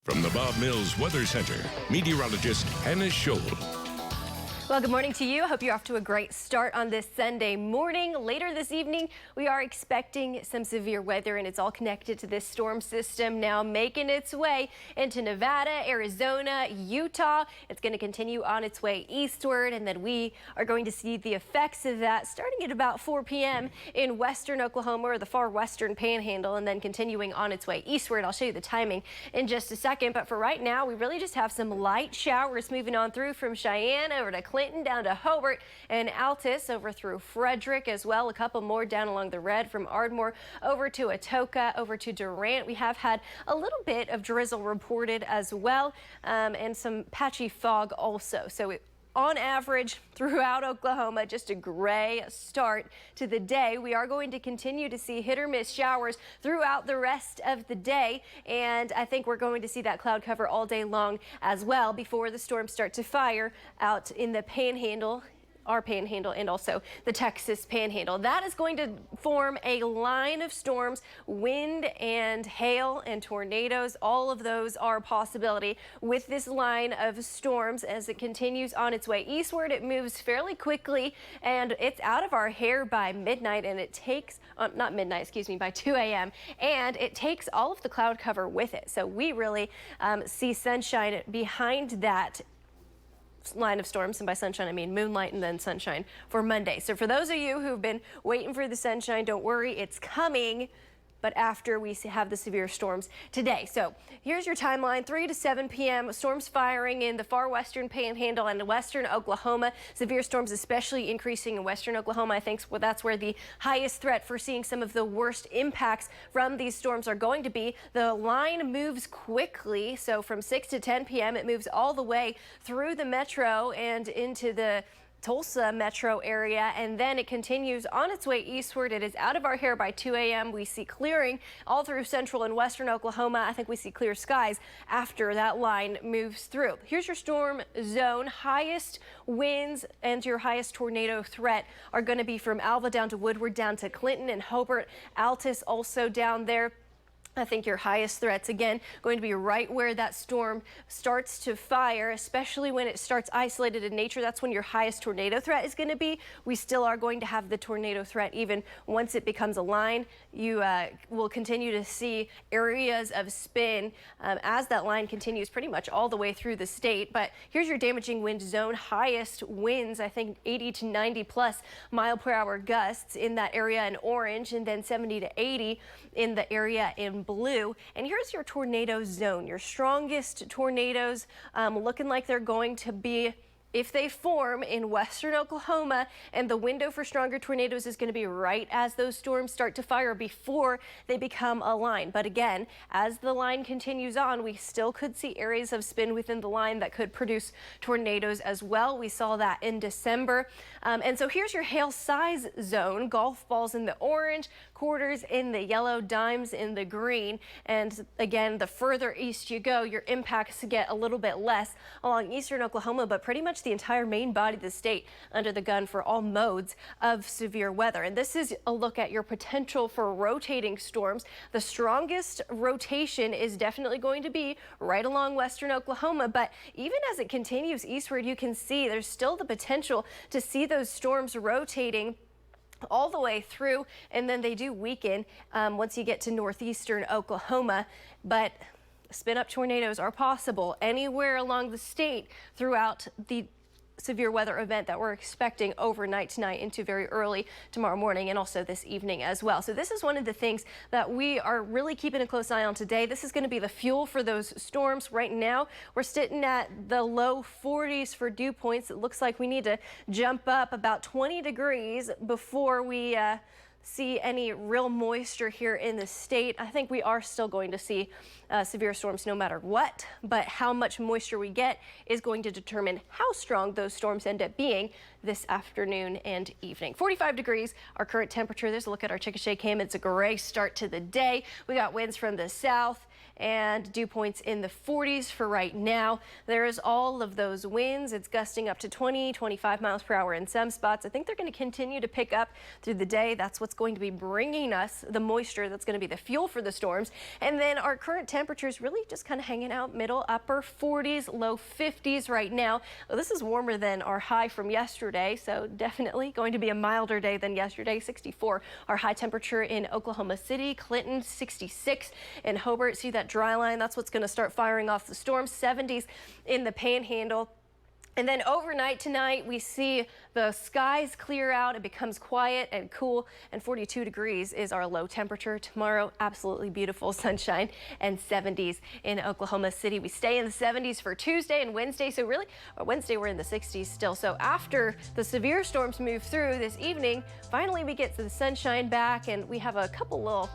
From the Bob Mills Weather Center, meteorologist Hannah Scholl. Well, good morning to you. I hope you're off to a great start on this Sunday morning. Later this evening, we are expecting some severe weather, and it's all connected to this storm system now making its way into Nevada, Arizona, Utah. It's going to continue on its way eastward, and then we are going to see the effects of that starting at about 4 p.m. in western Oklahoma or the far western panhandle, and then continuing on its way eastward. I'll show you the timing in just a second, but for right now, we really just have some light showers moving on through from Cheyenne over to Clinton, down to Hobart and Altus, over through Frederick as well. A couple more down along the red from Ardmore over to Atoka, over to Durant. We have had a little bit of drizzle reported as well, and some patchy fog also. So on average, throughout Oklahoma, just a gray start to the day. We are going to continue to see hit or miss showers throughout the rest of the day, and I think we're going to see that cloud cover all day long as well before the storms start to fire out in the panhandle, our panhandle, and also the Texas panhandle. That is going to form a line of storms, wind and hail and tornadoes. All of those are a possibility with this line of storms as it continues on its way eastward. It moves fairly quickly, and it's out of our hair by midnight, and it takes, not midnight, excuse me, by 2 a.m., and it takes all of the cloud cover with it. So we really see sunshine behind that line of storms, and by sunshine I mean moonlight and then sunshine for Monday. So for those of you who've been waiting for the sunshine, don't worry, it's coming, but after we have the severe storms today. So here's your timeline: 3 to 7 p.m. storms firing in the far western panhandle and western Oklahoma. Severe storms especially increasing in western Oklahoma. I think that's where the highest threat for seeing some of the worst impacts from these storms are going to be. The line moves quickly, so from 6 to 10 p.m. it moves all the way through the metro and into the Tulsa metro area, and then it continues on its way eastward. It is out of our hair by 2 a.m. We see clearing all through central and western Oklahoma. I think we see clear skies after that line moves through. Here's your storm zone. Highest winds and your highest tornado threat are going to be from Alva down to Woodward, down to Clinton and Hobart. Altus also down there. I think your highest threats, again, going to be right where that storm starts to fire, especially when it starts isolated in nature. That's when your highest tornado threat is going to be. We still are going to have the tornado threat even once it becomes a line. You will continue to see areas of spin as that line continues pretty much all the way through the state. But here's your damaging wind zone. Highest winds, I think 80 to 90 plus mile per hour gusts in that area in orange, and then 70 to 80 in the area in blue. And here's your tornado zone. Your strongest tornadoes looking like they're going to be, if they form, in western Oklahoma, and the window for stronger tornadoes is going to be right as those storms start to fire before they become a line. But again, as the line continues on, we still could see areas of spin within the line that could produce tornadoes as well. We saw that in December. And so here's your hail size zone. Golf balls in the orange, quarters in the yellow, dimes in the green. And again, the further east you go, your impacts get a little bit less along eastern Oklahoma, but pretty much the entire main body of the state under the gun for all modes of severe weather. And this is a look at your potential for rotating storms. The strongest rotation is definitely going to be right along western Oklahoma, but even as it continues eastward, you can see there's still the potential to see those storms rotating all the way through, and then they do weaken once you get to northeastern Oklahoma. But spin-up tornadoes are possible anywhere along the state throughout the severe weather event that we're expecting overnight tonight into very early tomorrow morning, and also this evening as well. So this is one of the things that we are really keeping a close eye on today. This is going to be the fuel for those storms. Right now, we're sitting at the low 40s for dew points. It looks like we need to jump up about 20 degrees before we see any real moisture here in the state. I think we are still going to see severe storms no matter what, but how much moisture we get is going to determine how strong those storms end up being this afternoon and evening. 45 degrees, our current temperature. There's a look at our Chickasha cam. It's a gray start to the day. We got winds from the south and dew points in the 40s for right now. There is all of those winds. It's gusting up to 20, 25 miles per hour in some spots. I think they're going to continue to pick up through the day. That's what's going to be bringing us the moisture that's going to be the fuel for the storms. And then our current temperatures really just kind of hanging out middle upper 40s, low 50s right now. Well, this is warmer than our high from yesterday, so definitely going to be a milder day than yesterday. 64 our high temperature in Oklahoma City, Clinton 66 in Hobart. See that dry line? That's what's going to start firing off the storm. 70s in the Panhandle. And then overnight tonight, we see the skies clear out. It becomes quiet and cool, and 42 degrees is our low temperature. Tomorrow, absolutely beautiful sunshine and 70s in Oklahoma City. We stay in the 70s for Tuesday and Wednesday. So really, Wednesday, we're in the 60s still. So after the severe storms move through this evening, finally we get the sunshine back, and we have a couple little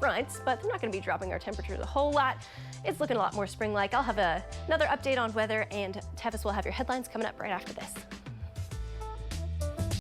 fronts, but they're not going to be dropping our temperatures a whole lot. It's looking a lot more spring-like. I'll have another update on weather, and Tevis will have your headlines coming up right after this.